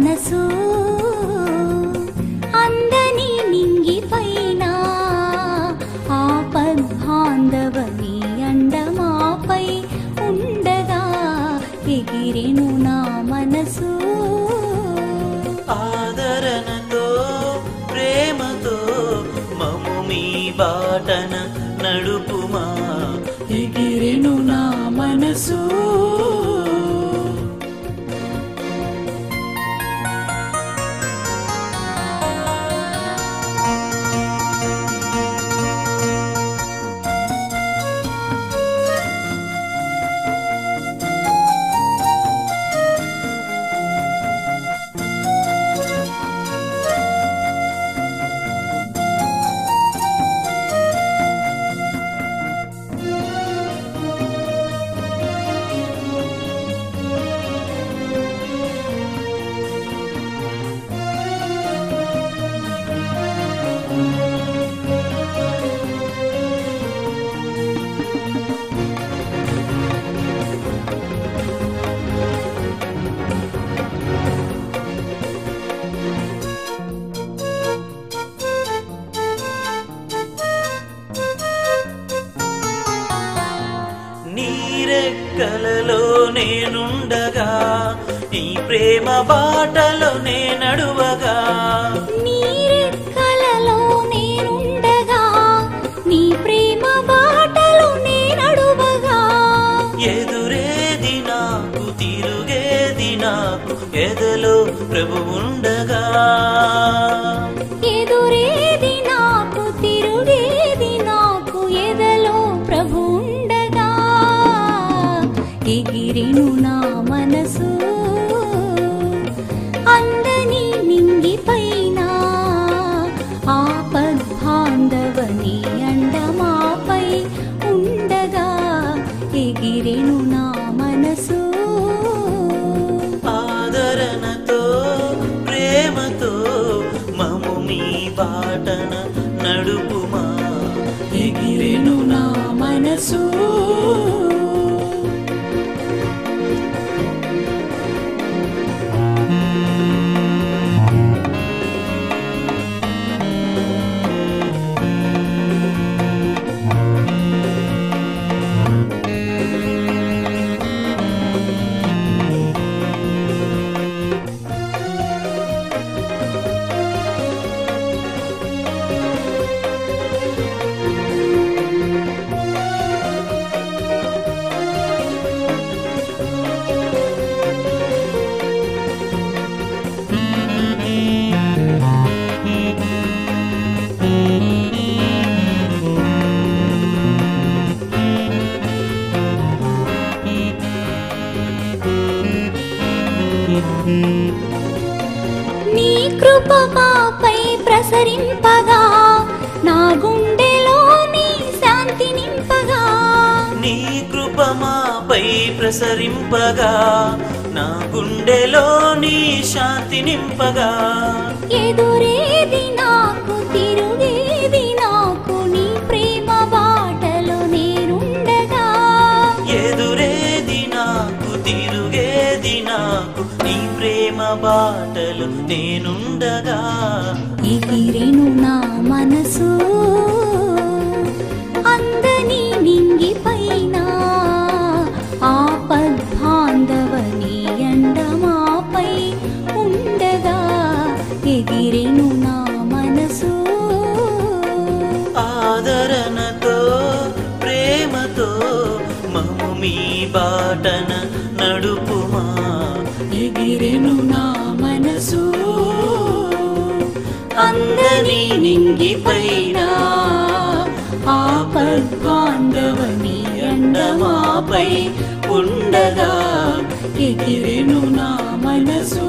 మనసు అందని నింగిపైన ఆపద్బాంధవని అండమాపై ఉండగా ఎగిరెను నా మనసు ఆదరణతో ప్రేమతో మము మీ బాటన నడుపుమా ఎగిరెను నా మనసు నీరెక్కలలో నేనుండగా నీ ప్రేమ బాటలో నే నడువగా నీరెక్కలలో నేనుండగా నీ ప్రేమ బాటలో నే నడువగా ఎదురేది నాకు తిరుగేది నాకు ఎదలో ప్రభు ఉండగా ఎదురేది నాకు తిరుగేది నాకు ఎదలో ప్రభు ఉండగా ఎగిరెను నా మనసు అందని నింగిపైన ఆపద్బాంధవని అండమాపై ఉండగా ఎగిరెను నా మనసు ఆదరణతో ప్రేమతో మము మీ బాటన నడుపుమా ఎగిరెను నా మనసు నీ కృప మాపై ప్రసరింపగా నా గుండెలో నీ శాంతి నింపగా నీ కృప మాపై ప్రసరింపగా నా గుండెలో నీ శాంతి నింపగా ఎదురేది నాకు తిరుగేది నాకు నీ ప్రేమ బాటలో నేనుండగా ఎదురేది నాకు తిరుగేది నాకు నీ ప్రేమ బాటలు నేనుండగా ఎగిరెను నా మనసు అందని నింగిపైన ఆపద్బాంధవని అండమాపై ఉండగా ఎగిరెను నా మనసు ఆదరణతో ప్రేమతో మము మీ బాటన నడుపుమా ఎగిరెను నా మనసు అందని నింగిపైన ఆపద్బాంధవని అండమాపై ఉండగా ఎగిరెను నా మనసు